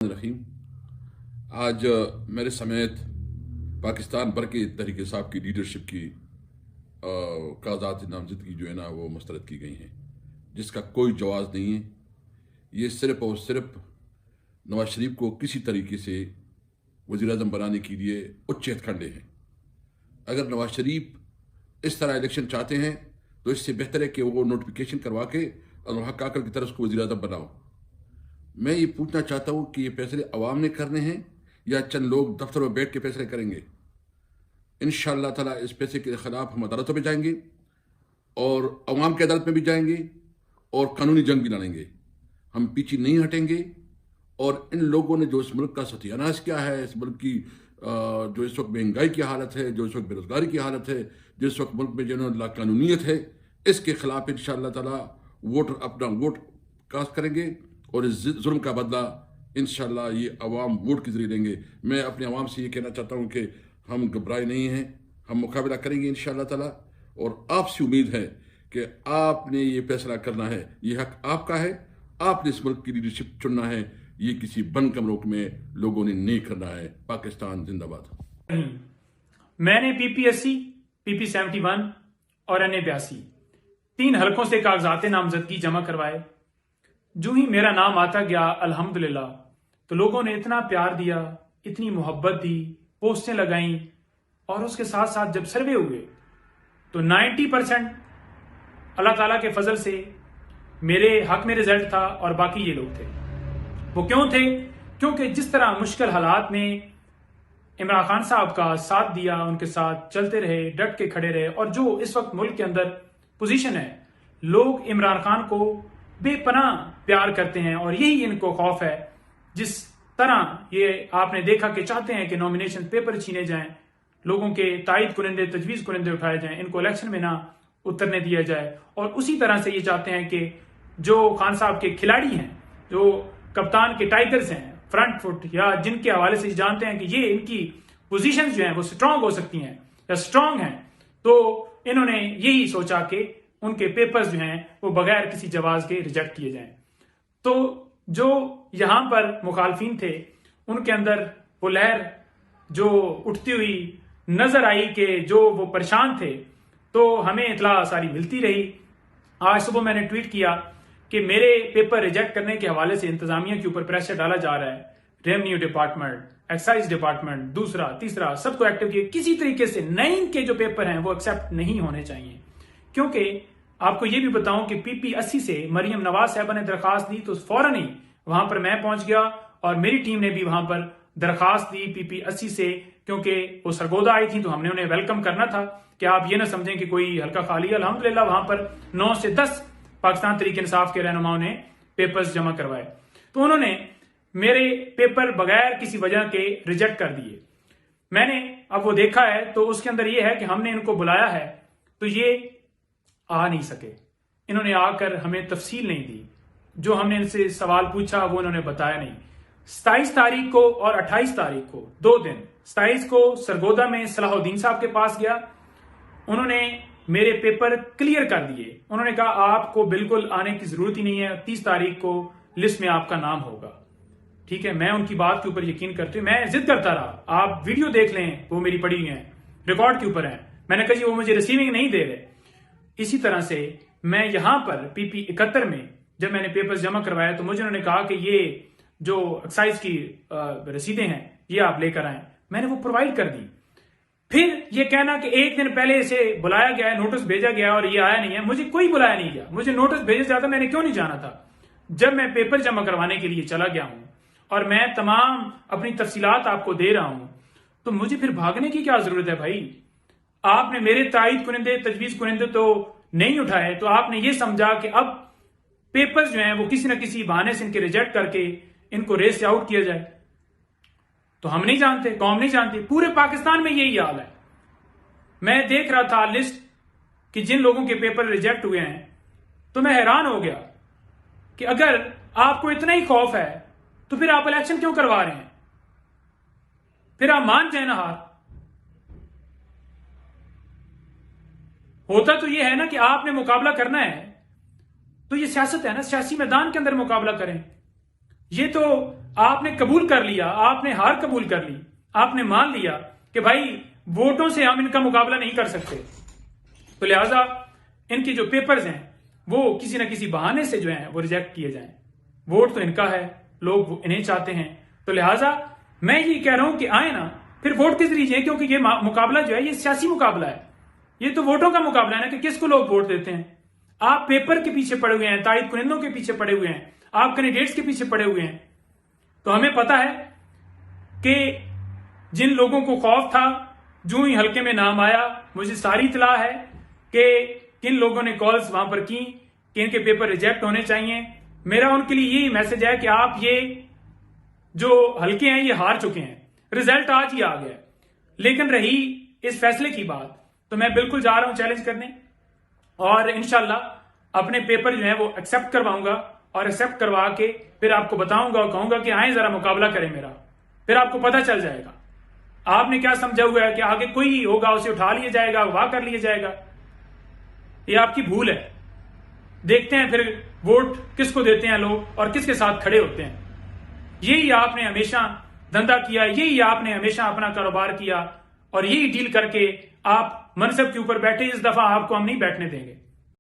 रहीम। आज मेरे समेत पाकिस्तान भर के तहरीक साहब की लीडरशिप की कागजात नामजदगी जो है ना वो मुस्तरद की गई हैं, जिसका कोई जवाब नहीं है। ये सिर्फ और सिर्फ नवाज शरीफ को किसी तरीके से वज़ीर-ए-आज़म बनाने के लिए उच्च हथकंडे हैं। अगर नवाज शरीफ इस तरह इलेक्शन चाहते हैं तो इससे बेहतर है कि वो नोटिफिकेशन करवा के और काकर की तरफ उसको वज़ीर-ए-आज़म बनाओ। मैं ये पूछना चाहता हूँ कि ये फैसले अवाम ने करने हैं या चंद लोग दफ्तर में बैठ के फैसले करेंगे। इंशाअल्लाह ताला इस पैसे के खिलाफ हम अदालतों में जाएंगे और अवाम की अदालत में भी जाएंगे और कानूनी जंग भी लड़ेंगे। हम पीछे नहीं हटेंगे। और इन लोगों ने जो इस मुल्क का सत्यानाश किया है, इस मुल्क की जो इस वक्त महंगाई की हालत है, जो इस वक्त बेरोजगारी की हालत है, जिस वक्त मुल्क में जो लाकानूनीयत है, इसके खिलाफ इंशाअल्लाह ताला वोटर अपना वोट कास्ट करेंगे और इस जुल्म का बदला इंशाअल्लाह ये अवाम वोट के जरिए लेंगे। मैं अपने अवाम से ये कहना चाहता हूँ कि हम घबराए नहीं हैं, हम मुकाबला करेंगे इंशाअल्लाह ताला। और आपसे उम्मीद है कि आपने ये फैसला करना है, ये हक आपका है, आपने इस मुल्क की लीडरशिप चुनना है। ये किसी बंद कमरों में लोगों ने नहीं करना है। पाकिस्तान जिंदाबाद। मैंने पीपी80, पीपी71 और NA82 तीन हलकों से कागजात नामजदगी जमा करवाए। जो ही मेरा नाम आता गया अल्हम्दुलिल्लाह, तो लोगों ने इतना प्यार दिया, इतनी मोहब्बत दी, पोस्टें लगाई और उसके साथ साथ जब सर्वे हुए तो 90% अल्लाह ताला के फजल से मेरे हक में रिजल्ट था और बाकी ये लोग थे। वो क्यों थे? क्योंकि जिस तरह मुश्किल हालात में इमरान खान साहब का साथ दिया, उनके साथ चलते रहे, डट के खड़े रहे। और जो इस वक्त मुल्क के अंदर पोजीशन है, लोग इमरान खान को बेपनाह प्यार करते हैं और यही इनको खौफ है। जिस तरह ये आपने देखा कि चाहते हैं कि नॉमिनेशन पेपर छीने जाएं, लोगों के तायद कुरिंदे, तजवीज़ कुरिंदे उठाए जाएं, इनको इलेक्शन में ना उतरने दिया जाए। और उसी तरह से ये चाहते हैं कि जो खान साहब के खिलाड़ी हैं, जो कप्तान के टाइगर्स हैं, फ्रंट फुट, या जिनके हवाले से जानते हैं कि ये इनकी पोजीशंस जो हैं वो स्ट्रांग हो सकती हैं या स्ट्रांग हैं, तो इन्होंने यही सोचा कि उनके पेपर्स जो हैं वो बगैर किसी जवाब के रिजेक्ट किए जाएं। तो जो यहां पर मुखालफिन थे, उनके अंदर वो लहर जो उठती हुई नजर आई कि जो वो परेशान थे, तो हमें इतला सारी मिलती रही। आज सुबह मैंने ट्वीट किया कि मेरे पेपर रिजेक्ट करने के हवाले से इंतजामिया के ऊपर प्रेशर डाला जा रहा है। रेवेन्यू डिपार्टमेंट, एक्साइज डिपार्टमेंट, दूसरा तीसरा सबको एक्टिव किए। किसी तरीके से 9 के जो पेपर हैं वो एक्सेप्ट नहीं होने चाहिए। क्योंकि आपको ये भी बताऊं कि पीपी80 से मरियम नवाज साहबा ने दरखास्त दी तो फौरन ही वहां पर मैं पहुंच गया और मेरी टीम ने भी वहां पर दरखास्त दी पीपी80 से, क्योंकि वो सरगोदा आई थी तो हमने उन्हें वेलकम करना था कि आप ये ना समझें कि कोई हल्का खाली। अल्हम्दुलिल्लाह वहां पर 9 से 10 पाकिस्तान तरीके इंसाफ के रहनुमाओं ने पेपर्स जमा करवाए। तो उन्होंने मेरे पेपर बगैर किसी वजह के रिजेक्ट कर दिए। मैंने अब वो देखा है तो उसके अंदर ये है कि हमने इनको बुलाया है तो ये आ नहीं सके। इन्होंने आकर हमें तफसील नहीं दी। जो हमने इनसे सवाल पूछा वो इन्होंने बताया नहीं। 27 तारीख को और 28 तारीख को 2 दिन, 27 को सरगोदा में सलाहुद्दीन साहब के पास गया। उन्होंने मेरे पेपर क्लियर कर दिए। उन्होंने कहा आपको बिल्कुल आने की जरूरत ही नहीं है, 30 तारीख को लिस्ट में आपका नाम होगा। ठीक है, मैं उनकी बात के ऊपर यकीन करती हूँ। मैं जिद करता रहा, आप वीडियो देख लें, वो मेरी पड़ी हुई है, रिकॉर्ड के ऊपर है। मैंने कहा जी वो मुझे रिसीविंग नहीं दे रहे। इसी तरह से मैं यहां पर पीपी71 में जब मैंने पेपर्स जमा करवाया तो मुझे उन्होंने कहा कि ये जो एक्साइज की रसीदें हैं ये आप लेकर आए। मैंने वो प्रोवाइड कर दी। फिर ये कहना कि एक दिन पहले इसे बुलाया गया है, नोटिस भेजा गया और ये आया नहीं है। मुझे कोई बुलाया नहीं गया, मुझे नोटिस भेजा जाता मैंने क्यों नहीं जाना था। जब मैं पेपर जमा करवाने के लिए चला गया हूं और मैं तमाम अपनी तफसीलात आपको दे रहा हूं, तो मुझे फिर भागने की क्या जरूरत है भाई। आपने मेरे तायद कुरिंदे, तजवीज कुरिंदे तो नहीं उठाए, तो आपने ये समझा कि अब पेपर्स जो हैं वो किसी न किसी बहाने से इनके रिजेक्ट करके इनको रेस से आउट किया जाए। तो हम नहीं जानते, कौम नहीं जानती, पूरे पाकिस्तान में यही हाल है। मैं देख रहा था लिस्ट कि जिन लोगों के पेपर रिजेक्ट हुए हैं, तो मैं हैरान हो गया कि अगर आपको इतना ही खौफ है तो फिर आप इलेक्शन क्यों करवा रहे हैं? फिर आप मान जाए ना हार। होता तो यह है ना कि आपने मुकाबला करना है तो ये सियासत है ना, सियासी मैदान के अंदर मुकाबला करें। ये तो आपने कबूल कर लिया, आपने हार कबूल कर ली, आपने मान लिया कि भाई वोटों से हम इनका मुकाबला नहीं कर सकते, तो लिहाजा इनके जो पेपर्स हैं वो किसी ना किसी बहाने से जो है वो रिजेक्ट किए जाएं। वोट तो इनका है, लोग इन्हें चाहते हैं, तो लिहाजा मैं ये कह रहा हूं कि आए ना, फिर वोट किस लीजिए, क्योंकि ये मुकाबला जो है ये सियासी मुकाबला है, ये तो वोटों का मुकाबला है ना कि किसको लोग वोट देते हैं। आप पेपर के पीछे पड़े हुए हैं, तारीख कुनिंदों के पीछे पड़े हुए हैं, आप कैंडिडेट्स के पीछे पड़े हुए हैं। तो हमें पता है कि जिन लोगों को खौफ था, जो ही हल्के में नाम आया, मुझे सारी इतला है कि किन लोगों ने कॉल्स वहां पर की कि इनके पेपर रिजेक्ट होने चाहिए। मेरा उनके लिए यही मैसेज है कि आप ये जो हल्के हैं ये हार चुके हैं, रिजल्ट आज ही आ गया। लेकिन रही इस फैसले की बात, तो मैं बिल्कुल जा रहा हूं चैलेंज करने, और इंशाल्लाह अपने पेपर जो है वो एक्सेप्ट करवाऊंगा, और एक्सेप्ट करवा के फिर आपको बताऊंगा और कहूंगा कि आए जरा मुकाबला करें मेरा, फिर आपको पता चल जाएगा। आपने क्या समझा हुआ है कि आगे कोई होगा उसे उठा लिया जाएगा, वाह कर लिया जाएगा, ये आपकी भूल है। देखते हैं फिर वोट किसको देते हैं लोग और किसके साथ खड़े होते हैं। यही आपने हमेशा धंधा किया, यही आपने हमेशा अपना कारोबार किया, और यही डील करके आप मनसब के ऊपर बैठे। इस दफा आपको हम नहीं बैठने देंगे।